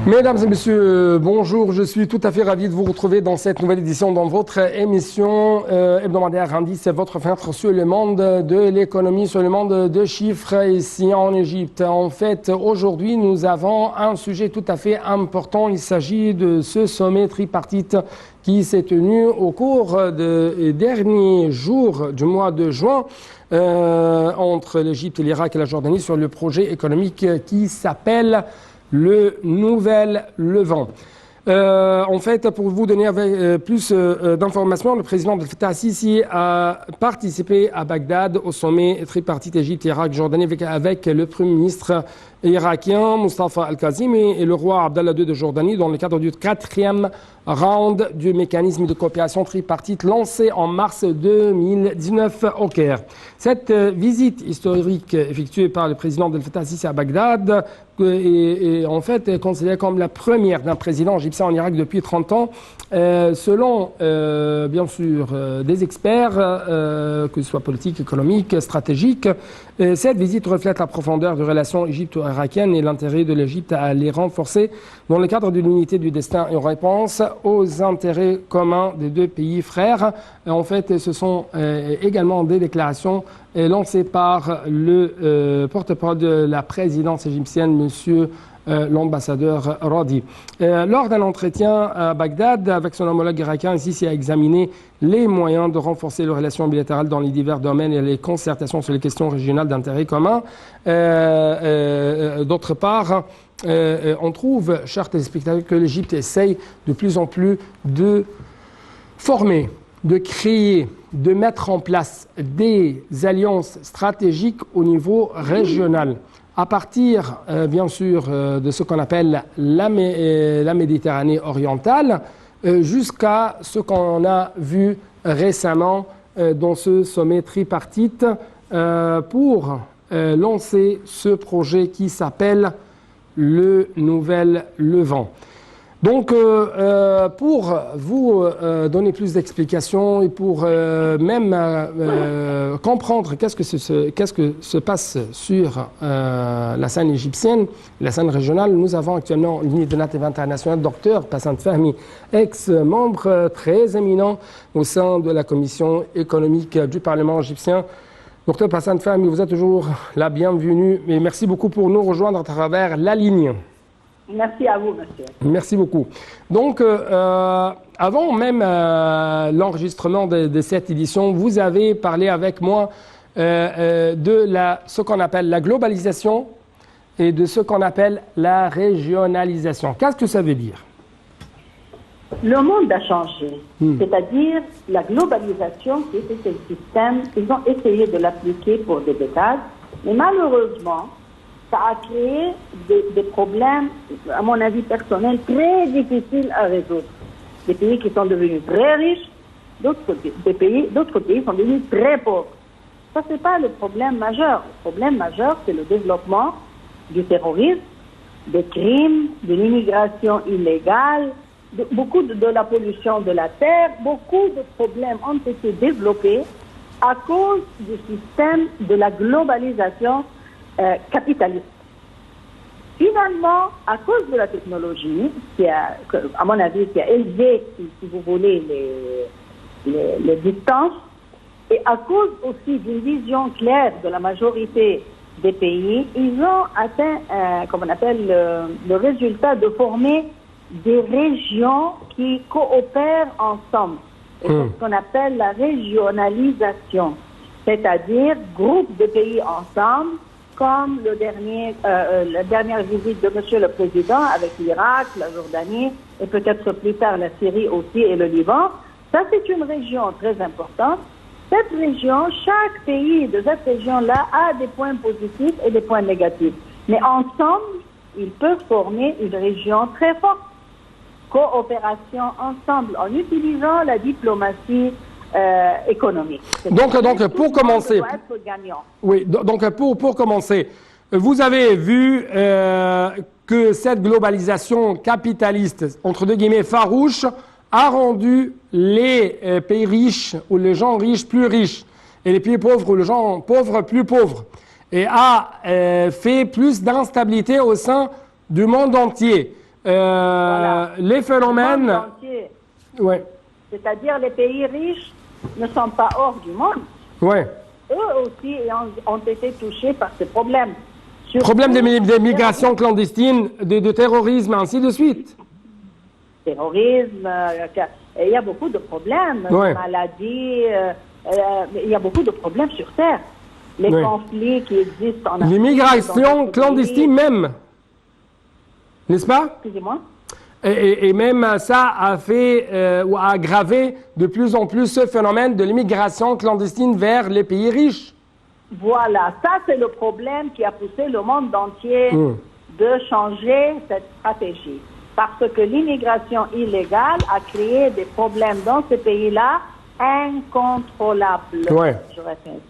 Mesdames et messieurs, bonjour. Je suis tout à fait ravi de vous retrouver dans cette nouvelle édition dans votre émission hebdomadaire Indice. C'est votre fenêtre sur le monde de l'économie, sur le monde de chiffres ici en Égypte. En fait, aujourd'hui, nous avons un sujet tout à fait important. Il s'agit de ce sommet tripartite qui s'est tenu au cours des derniers jours du mois de juin entre l'Égypte, l'Irak et la Jordanie sur le projet économique qui s'appelle le Nouvel Levant. En fait, pour vous donner plus d'informations, le président Abdel Fattah al-Sisi a participé à Bagdad au sommet tripartite Égypte-Irak-Jordanie avec le Premier ministre irakien Mustafa al-Kazim et le roi Abdallah II de Jordanie dans le cadre du 4e round du mécanisme de coopération tripartite lancé en mars 2019 au Caire. Cette visite historique effectuée par le président Abdel Fattah al-Sisi à Bagdad est en fait considérée comme la première d'un président égyptien en Irak depuis 30 ans. Selon, bien sûr, des experts, que ce soit politiques, économiques, stratégiques, cette visite reflète la profondeur de relations égypto-irakiennes et l'intérêt de l'Égypte à les renforcer dans le cadre de l'unité du destin et en réponse aux intérêts communs des deux pays frères. En fait, ce sont également des déclarations lancées par le porte-parole de la présidence égyptienne, monsieur l'ambassadeur Radi. Lors d'un entretien à Bagdad avec son homologue irakien, Sisi a examiné les moyens de renforcer les relations bilatérales dans les divers domaines et les concertations sur les questions régionales d'intérêt commun. D'autre part, on trouve, chers téléspectateurs, que l'Égypte essaye de plus en plus de former, de créer, de mettre en place des alliances stratégiques au niveau régional. À partir, bien sûr, de ce qu'on appelle la Méditerranée orientale, jusqu'à ce qu'on a vu récemment dans ce sommet tripartite pour lancer ce projet qui s'appelle le Nouvel Levant. Donc, pour vous donner plus d'explications et pour même comprendre qu'est-ce que se passe sur la scène égyptienne, la scène régionale, nous avons actuellement en ligne de Native International, Dr Passan Fahmy, ex-membre très éminent au sein de la commission économique du Parlement égyptien. Dr Passan Fahmy, vous êtes toujours la bienvenue et merci beaucoup pour nous rejoindre à travers la ligne. Merci à vous, monsieur. Merci beaucoup. Donc, avant même l'enregistrement de cette édition, vous avez parlé avec moi de ce qu'on appelle la globalisation et de ce qu'on appelle la régionalisation. Qu'est-ce que ça veut dire? Le monde a changé. C'est-à-dire, la globalisation, c'était le système, ils ont essayé de l'appliquer pour des détails, mais malheureusement, ça a créé des problèmes, à mon avis personnel, très difficiles à résoudre. Des pays qui sont devenus très riches, d'autres pays sont devenus très pauvres. Ça, ce n'est pas le problème majeur. Le problème majeur, c'est le développement du terrorisme, des crimes, de l'immigration illégale, beaucoup de la pollution de la terre. Beaucoup de problèmes ont été développés à cause du système de la globalisation capitaliste. Finalement, à cause de la technologie, à mon avis, qui a élevé, si vous voulez, les distances, et à cause aussi d'une vision claire de la majorité des pays, ils ont atteint, comme on appelle, le résultat de former des régions qui coopèrent ensemble. Et c'est ce qu'on appelle la régionalisation, c'est-à-dire groupe de pays ensemble, comme la dernière visite de Monsieur le Président avec l'Irak, la Jordanie et peut-être plus tard la Syrie aussi et le Liban. Ça, c'est une région très importante. Cette région, chaque pays de cette région-là a des points positifs et des points négatifs. Mais ensemble, ils peuvent former une région très forte. Coopération ensemble en utilisant la diplomatie économique. Donc pour commencer, oui, donc pour commencer, vous avez vu que cette globalisation capitaliste, entre deux guillemets, farouche, a rendu les pays riches ou les gens riches plus riches et les pays pauvres ou les gens pauvres plus pauvres et a fait plus d'instabilité au sein du monde entier. les phénomènes... Le monde entier. Ouais. C'est-à-dire les pays riches ne sont pas hors du monde. Ouais. Eux aussi ont été touchés par ces problèmes. Surtout, Problème des migrations clandestines, de terrorisme, ainsi de suite. Terrorisme, il y a beaucoup de problèmes, Ouais. maladies, il y a beaucoup de problèmes sur Terre. Les Ouais. conflits qui existent en Afrique. L'immigration dans d'autres clandestine pays. même, n'est-ce pas? Excusez-moi. Et même ça a fait ou a aggravé de plus en plus ce phénomène de l'immigration clandestine vers les pays riches. Voilà, ça c'est le problème qui a poussé le monde entier de changer cette stratégie. Parce que l'immigration illégale a créé des problèmes dans ces pays-là incontrôlables. Ouais. Je répète.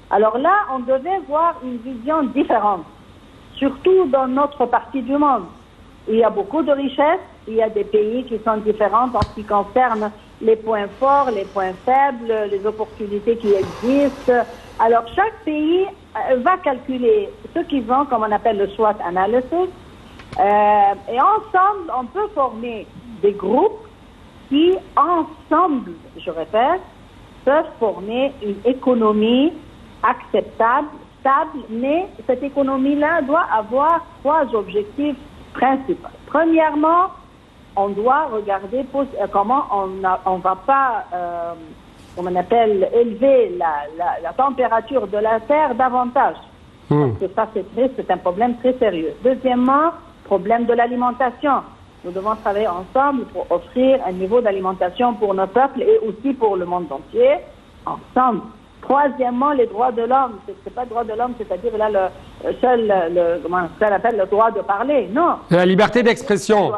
Alors là, on devait voir une vision différente, surtout dans notre partie du monde. Il y a beaucoup de richesses, il y a des pays qui sont différents en ce qui concerne les points forts, les points faibles, les opportunités qui existent. Alors chaque pays va calculer ce qu'ils ont, comme on appelle le SWOT analysis, et ensemble, on peut former des groupes qui, ensemble, je répète, peuvent former une économie acceptable, stable, mais cette économie-là doit avoir 3 objectifs principaux. Premièrement, on doit regarder comment on va pas, comme on appelle, élever la température de la Terre davantage. Parce que ça, c'est un problème très sérieux. Deuxièmement, problème de l'alimentation. Nous devons travailler ensemble pour offrir un niveau d'alimentation pour nos peuples et aussi pour le monde entier, ensemble. Troisièmement, les droits de l'homme. C'est pas le droit de l'homme, c'est-à-dire là comment ça s'appelle, le droit de parler. Non. La liberté d'expression.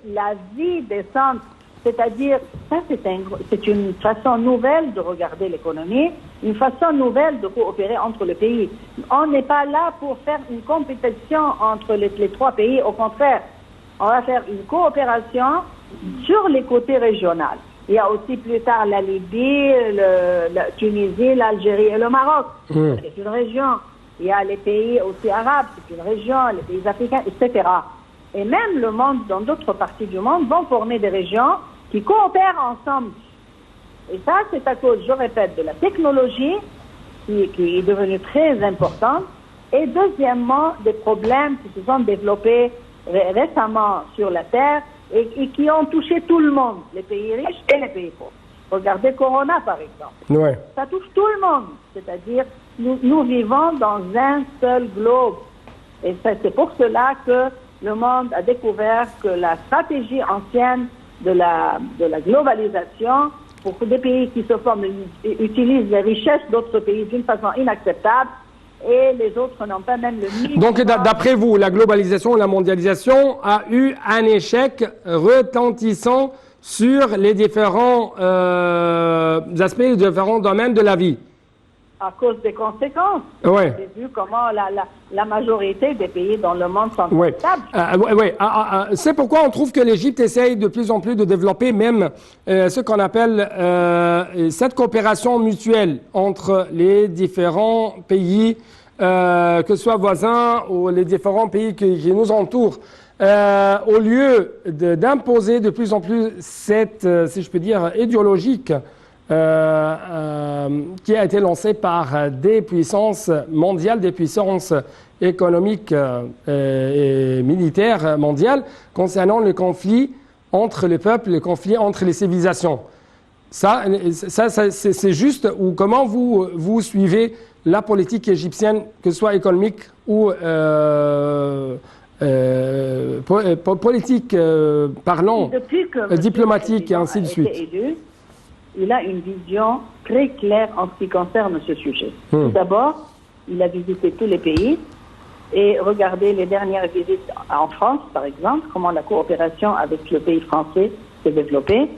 La vie décente. C'est-à-dire, ça c'est une façon nouvelle de regarder l'économie, une façon nouvelle de coopérer entre les pays. On n'est pas là pour faire une compétition entre les 3 pays, au contraire. On va faire une coopération sur les côtés régionaux. Il y a aussi plus tard la Libye, la Tunisie, l'Algérie et le Maroc. C'est une région. Il y a les pays aussi arabes, c'est une région, les pays africains, etc. Et même le monde, dans d'autres parties du monde, vont former des régions qui coopèrent ensemble. Et ça, c'est à cause, je répète, de la technologie qui est devenue très importante. Et deuxièmement, des problèmes qui se sont développés récemment sur la Terre et qui ont touché tout le monde, les pays riches et les pays pauvres. Regardez Corona, par exemple. Ouais. Ça touche tout le monde. C'est-à-dire, nous vivons dans un seul globe. Et c'est pour cela que le monde a découvert que la stratégie ancienne de la globalisation, pour que des pays qui se forment utilisent les richesses d'autres pays d'une façon inacceptable, et les autres n'ont pas même le minimum. Donc, d'après vous, la globalisation, la mondialisation a eu un échec retentissant sur les différents aspects, les différents domaines de la vie. À cause des conséquences. Ouais. J'ai vu comment la majorité des pays dans le monde sont Ouais. stables. C'est pourquoi on trouve que l'Égypte essaye de plus en plus de développer même ce qu'on appelle cette coopération mutuelle entre les différents pays, que ce soit voisins ou les différents pays qui nous entourent. Au lieu d'imposer de plus en plus cette, si je peux dire, idéologique qui a été lancée par des puissances mondiales, des puissances économiques et militaires mondiales concernant le conflit entre les peuples, le conflit entre les civilisations. Ça c'est juste, ou comment vous suivez la politique égyptienne, que ce soit économique ou politique parlant, diplomatique et ainsi de suite. Il a une vision très claire en ce qui concerne ce sujet. Tout d'abord, il a visité tous les pays et regardé les dernières visites en France, par exemple, comment la coopération avec le pays français s'est développée,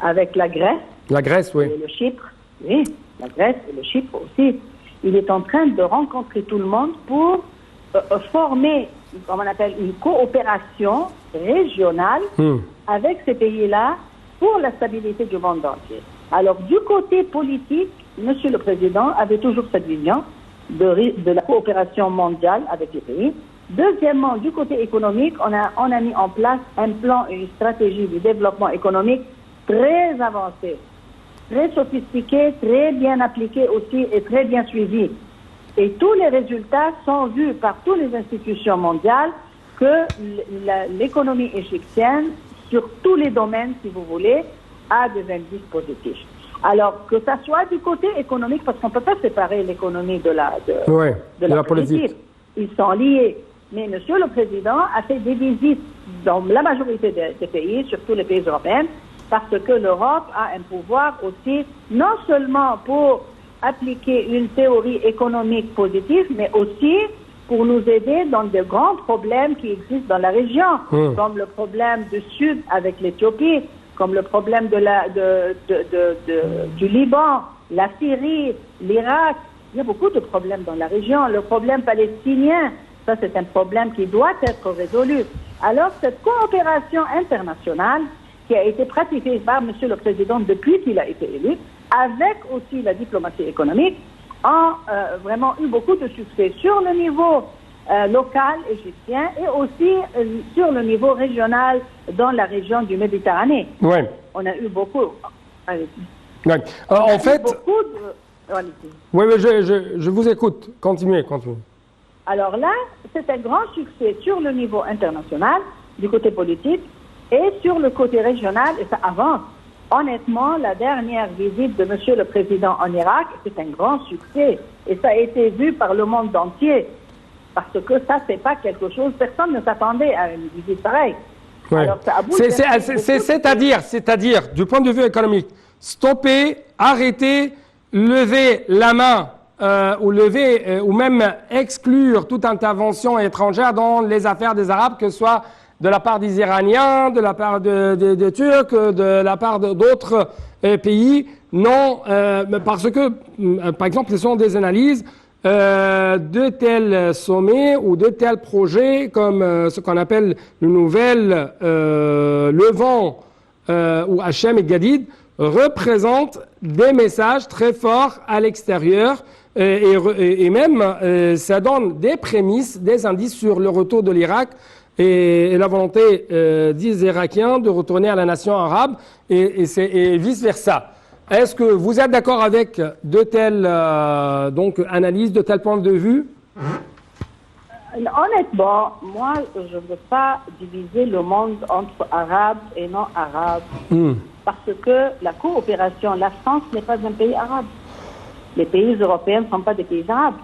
avec la Grèce. La Grèce, oui. Et le Chypre, oui, la Grèce et le Chypre aussi. Il est en train de rencontrer tout le monde pour former, comme on appelle, une coopération régionale avec ces pays-là pour la stabilité du monde entier. Alors, du côté politique, Monsieur le Président avait toujours cette vision de la coopération mondiale avec les pays. Deuxièmement, du côté économique, on a mis en place un plan et une stratégie de développement économique très avancée, très sophistiquée, très bien appliquée aussi et très bien suivie. Et tous les résultats sont vus par toutes les institutions mondiales que l'économie égyptienne, sur tous les domaines, si vous voulez, a des indices positifs. Alors, que ça soit du côté économique, parce qu'on ne peut pas séparer l'économie de la politique. Ils sont liés. Mais M. le Président a fait des visites dans la majorité des pays, surtout les pays européens, parce que l'Europe a un pouvoir aussi, non seulement pour appliquer une théorie économique positive, mais aussi pour nous aider dans de grands problèmes qui existent dans la région, comme le problème du Sud avec l'Éthiopie, comme le problème du Liban, la Syrie, l'Irak. Il y a beaucoup de problèmes dans la région. Le problème palestinien, ça c'est un problème qui doit être résolu. Alors cette coopération internationale qui a été pratiquée par M. le Président depuis qu'il a été élu, avec aussi la diplomatie économique, a vraiment eu beaucoup de succès sur le niveau local égyptien et aussi sur le niveau régional dans la région du Méditerranée. Oui. On a eu beaucoup... Ouais. En fait... Oui, je vous écoute. Continuez. Alors là, c'est un grand succès sur le niveau international, du côté politique, et sur le côté régional, et ça avance. Honnêtement, la dernière visite de M. le Président en Irak, c'est un grand succès. Et ça a été vu par le monde entier. Parce que ça, c'est pas quelque chose... Personne ne s'attendait à une visite pareille. Ouais. Alors, c'est-à-dire, du point de vue économique, stopper, arrêter, lever la main ou même exclure toute intervention étrangère dans les affaires des Arabes, que ce soit de la part des Iraniens, de la part des Turcs, de la part d'autres pays. Non, parce que, par exemple, ce sont des analyses de tels sommets ou de tels projets comme ce qu'on appelle le nouvel Levant ou Hachem et Gadid représentent des messages très forts à l'extérieur et même ça donne des prémices, des indices sur le retour de l'Irak et la volonté des Irakiens de retourner à la nation arabe et vice-versa. Est-ce que vous êtes d'accord avec de telles analyses, de tels points de vue? Honnêtement, moi, je ne veux pas diviser le monde entre arabes et non arabes. Parce que la coopération, la France n'est pas un pays arabe. Les pays européens ne sont pas des pays arabes.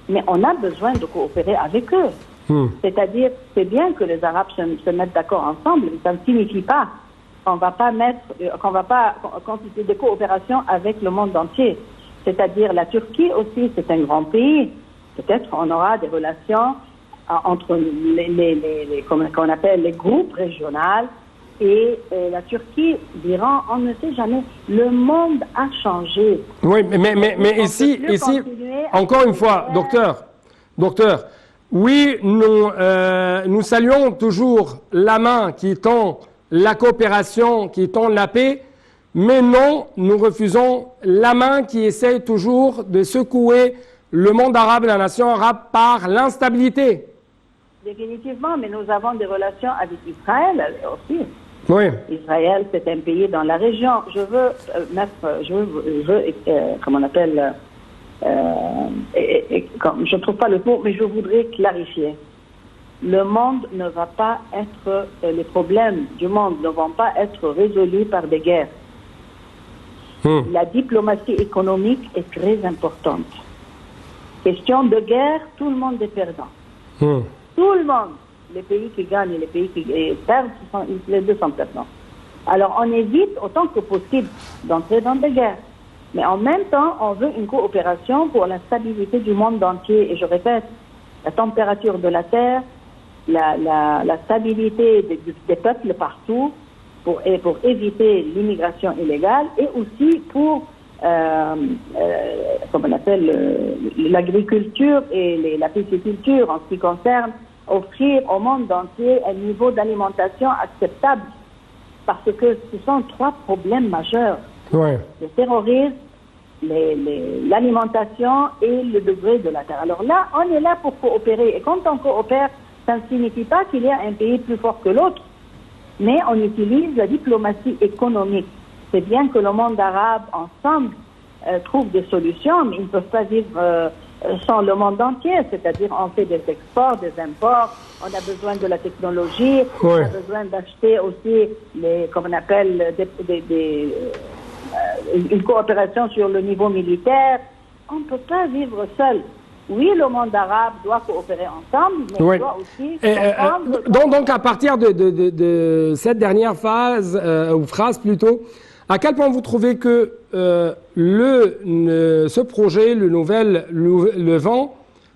Mais on a besoin de coopérer avec eux. C'est-à-dire, c'est bien que les Arabes se mettent d'accord ensemble, mais ça ne signifie pas qu'on va pas constituer des coopérations avec le monde entier. C'est-à-dire, la Turquie aussi, c'est un grand pays. Peut-être on aura des relations entre qu'on appelle les groupes régionaux et la Turquie, l'Iran, on ne sait jamais. Le monde a changé. Oui, mais ici, encore une fois, docteur, oui, nous saluons toujours la main qui tend la coopération, qui tend la paix, mais non, nous refusons la main qui essaie toujours de secouer le monde arabe, la nation arabe, par l'instabilité. Définitivement, mais nous avons des relations avec Israël aussi. Oui. Israël, c'est un pays dans la région. Je ne trouve pas le mot, mais je voudrais clarifier. Le monde ne va pas être, les problèmes du monde ne vont pas être résolus par des guerres. La diplomatie économique est très importante. Question de guerre, tout le monde est perdant. Tout le monde, les pays qui gagnent et les pays qui perdent, les deux sont perdants. Alors on évite autant que possible d'entrer dans des guerres. Mais en même temps, on veut une coopération pour la stabilité du monde entier. Et je répète, la température de la Terre, la stabilité des peuples partout, pour éviter l'immigration illégale et aussi pour, comme on appelle, l'agriculture et la pisciculture en ce qui concerne offrir au monde entier un niveau d'alimentation acceptable. Parce que ce sont trois problèmes majeurs. Ouais. Le terrorisme, l'alimentation et le degré de la terre. Alors là, on est là pour coopérer. Et quand on coopère, Ça ne signifie pas qu'il y a un pays plus fort que l'autre, mais on utilise la diplomatie économique. C'est bien que le monde arabe, ensemble, trouve des solutions, mais ils ne peuvent pas vivre sans le monde entier. C'est-à-dire, on fait des exports, des imports, on a besoin de la technologie, on a besoin d'acheter aussi, comme on appelle, une coopération sur le niveau militaire. On ne peut pas vivre seul. Oui, le monde arabe doit coopérer ensemble, mais il doit aussi comprendre... Donc, à partir de cette dernière phase, ou phrase plutôt, à quel point vous trouvez que ce projet, le nouvel Levant,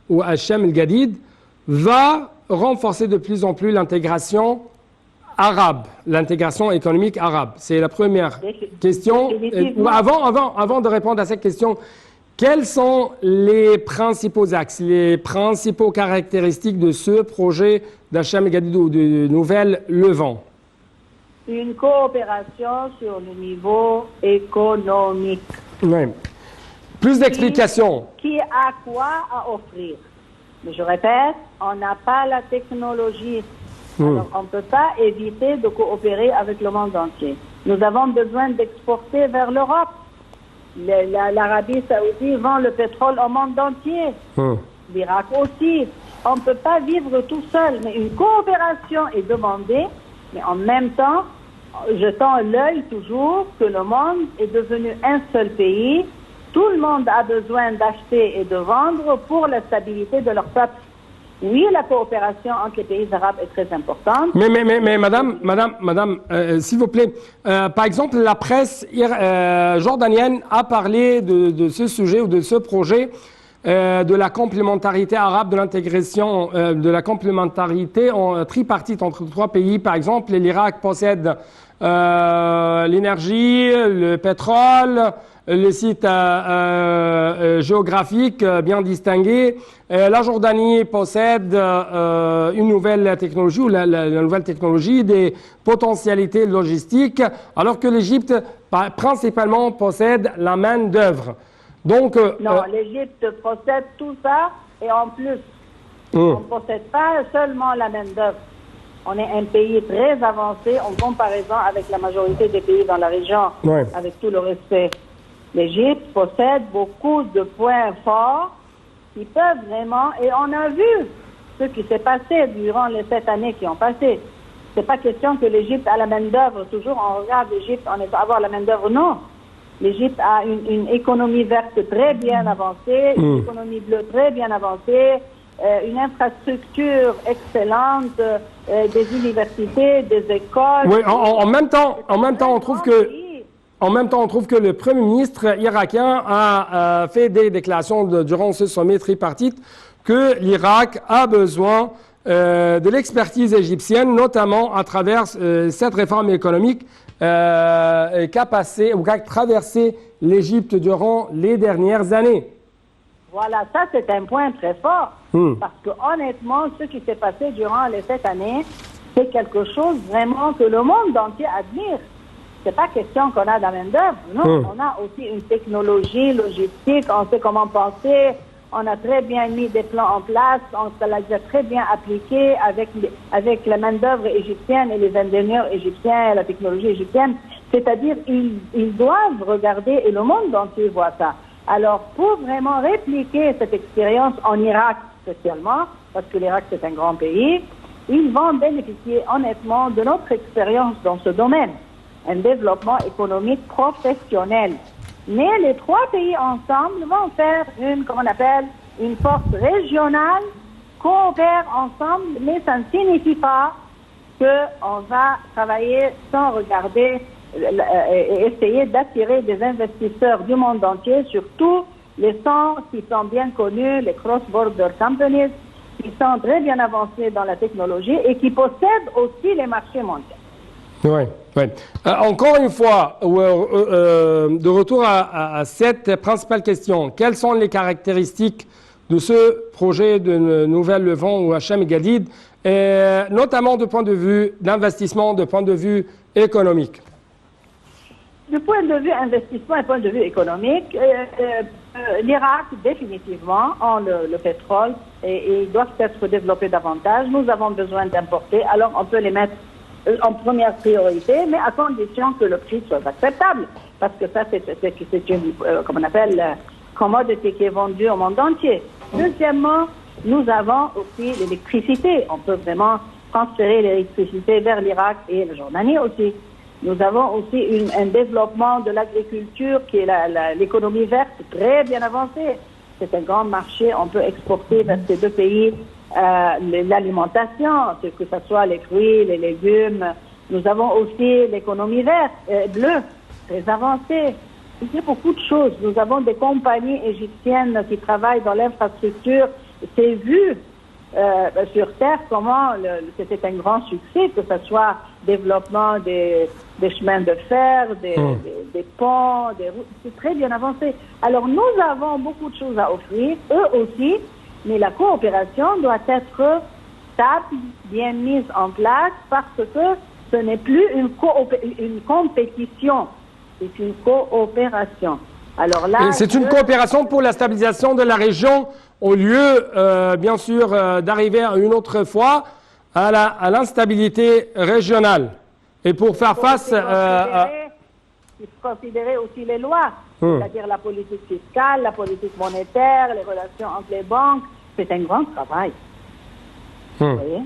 ou Hachem El-Gadid, va renforcer de plus en plus l'intégration arabe, l'intégration économique arabe? C'est la première question. Avant de répondre à cette question, quels sont les principaux axes, les principaux caractéristiques de ce projet d'Hachem El-Gadid ou de Nouvel Levant? Une coopération sur le niveau économique. Oui. Plus d'explications. Qui a quoi à offrir? Mais je répète, on n'a pas la technologie. Alors, on ne peut pas éviter de coopérer avec le monde entier. Nous avons besoin d'exporter vers l'Europe. L'Arabie Saoudite vend le pétrole au monde entier. L'Irak aussi. On ne peut pas vivre tout seul. Mais une coopération est demandée. Mais en même temps, je tends l'œil toujours que le monde est devenu un seul pays. Tout le monde a besoin d'acheter et de vendre pour la stabilité de leur peuple. Oui, la coopération entre les pays arabes est très importante. Mais madame, s'il vous plaît, par exemple, la presse jordanienne a parlé de ce sujet ou de ce projet de la complémentarité arabe, de l'intégration, de la complémentarité tripartite entre trois pays. Par exemple, l'Irak possède l'énergie, le pétrole, le site géographique bien distingué. La Jordanie possède une nouvelle technologie, ou la nouvelle technologie des potentialités logistiques, alors que l'Égypte, principalement, possède la main-d'œuvre. Donc, non, l'Égypte possède tout ça, et en plus, on ne possède pas seulement la main-d'œuvre. On est un pays très avancé en comparaison avec la majorité des pays dans la région, avec tout le respect. L'Égypte possède beaucoup de points forts qui peuvent vraiment, et on a vu ce qui s'est passé durant les 7 années qui ont passé. C'est pas question que l'Égypte a la main-d'œuvre. Toujours, on regarde l'Égypte, on est à avoir la main-d'œuvre. Non. L'Égypte a une économie verte très bien avancée, une économie bleue très bien avancée, une infrastructure excellente, des universités, des écoles. Oui, en même temps, on trouve que le Premier ministre irakien a fait des déclarations durant ce sommet tripartite que l'Irak a besoin de l'expertise égyptienne, notamment à travers cette réforme économique qu'a traversé l'Égypte durant les dernières années. Voilà, ça c'est un point très fort, parce que honnêtement, ce qui s'est passé durant les 7 années, c'est quelque chose vraiment que le monde entier admire. C'est pas question qu'on a de la main-d'œuvre, non, on a aussi une technologie logistique, on sait comment penser, on a très bien mis des plans en place, on se l'a très bien appliqué avec la main-d'œuvre égyptienne et les ingénieurs égyptiens et la technologie égyptienne. C'est-à-dire, ils doivent regarder, et le monde entier voit ça. Alors, pour vraiment répliquer cette expérience en Irak spécialement, parce que l'Irak c'est un grand pays, ils vont bénéficier honnêtement de notre expérience dans ce domaine, un développement économique professionnel. Mais les 3 pays ensemble vont faire une force régionale, coopèrent ensemble, mais ça ne signifie pas qu'on va travailler sans regarder et essayer d'attirer des investisseurs du monde entier, surtout les 100 qui sont bien connus, les cross-border companies, qui sont très bien avancés dans la technologie et qui possèdent aussi les marchés mondiaux. Oui, oui. Encore une fois, de retour à cette principale question, quelles sont les caractéristiques de ce projet de Nouvel Levant ou Hachem El-Gadid, notamment du point de vue d'investissement, du point de vue économique? du point de vue investissement et point de vue économique, l'Irak, définitivement, a le pétrole et ils doivent être développés davantage. Nous avons besoin d'importer, alors on peut les mettre en première priorité, mais à condition que le prix soit acceptable. Parce que ça, c'est une, comme on appelle, commodity qui est vendue au monde entier. Deuxièmement, nous avons aussi l'électricité. On peut vraiment transférer l'électricité vers l'Irak et la Jordanie aussi. Nous avons aussi un développement de l'agriculture qui est l'économie verte très bien avancée. C'est un grand marché. On peut exporter vers ces deux pays l'alimentation, que ce soit les fruits, les légumes. Nous avons aussi l'économie verte, bleue, très avancée. Il y a beaucoup de choses. Nous avons des compagnies égyptiennes qui travaillent dans l'infrastructure. C'est vu sur Terre comment c'était un grand succès, que ce soit développement des chemins de fer, des ponts, des routes. C'est très bien avancé. Alors nous avons beaucoup de choses à offrir, eux aussi, mais la coopération doit être stable, bien mise en place, parce que ce n'est plus une compétition, c'est une coopération. Alors là, c'est une coopération pour la stabilisation de la région, au lieu, bien sûr, d'arriver à une autre fois à l'instabilité régionale. Et pour faire face il faut considérer aussi les lois, c'est-à-dire la politique fiscale, la politique monétaire, les relations entre les banques. C'est un grand travail. Vous voyez?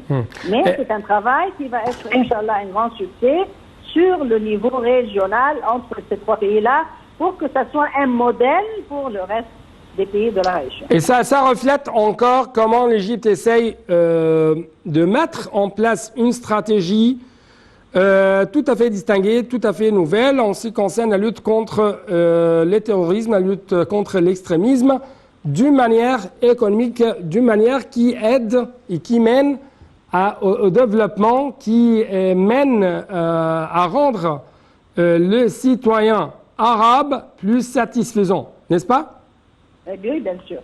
Mais c'est un travail qui va être, Inch'Allah, un grand succès sur le niveau régional entre ces trois pays-là, pour que ça soit un modèle pour le reste des pays de la région. Et ça reflète encore comment l'Égypte essaye de mettre en place une stratégie tout à fait distinguée, tout à fait nouvelle en ce qui concerne la lutte contre le terrorisme, la lutte contre l'extrémisme, d'une manière économique, d'une manière qui aide et qui mène au développement, qui mène à rendre le citoyen arabe plus satisfaisant, n'est-ce pas? Oui, bien sûr.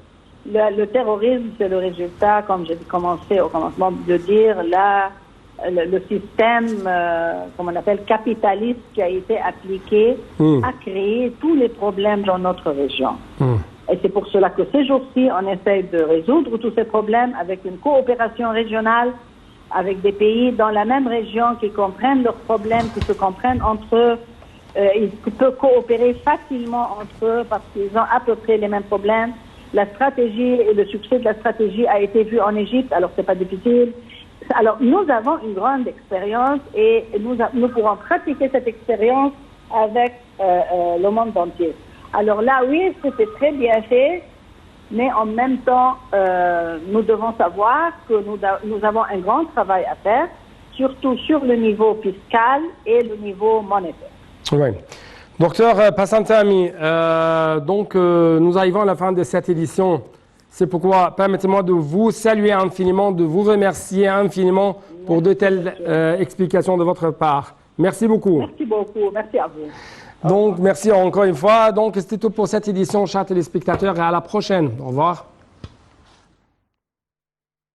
Le terrorisme, c'est le résultat, comme j'ai commencé au commencement de dire, le système, comme on appelle, capitaliste qui a été appliqué a créé tous les problèmes dans notre région. Et c'est pour cela que ces jours-ci, on essaie de résoudre tous ces problèmes avec une coopération régionale, avec des pays dans la même région qui comprennent leurs problèmes, qui se comprennent entre eux. Ils peuvent coopérer facilement entre eux parce qu'ils ont à peu près les mêmes problèmes. La stratégie et le succès de la stratégie a été vu en Égypte, alors c'est pas difficile. Alors nous avons une grande expérience et nous pourrons pratiquer cette expérience avec le monde entier. Alors là, oui, c'était très bien fait, mais en même temps, nous devons savoir que nous avons un grand travail à faire, surtout sur le niveau fiscal et le niveau monétaire. Oui. Docteur Passantami, donc nous arrivons à la fin de cette édition. C'est pourquoi permettez-moi de vous saluer infiniment, de vous remercier infiniment pour de telles explications de votre part. Merci beaucoup. Merci beaucoup. Merci à vous. Donc, merci encore une fois. Donc, c'était tout pour cette édition, chers téléspectateurs, et à la prochaine. Au revoir.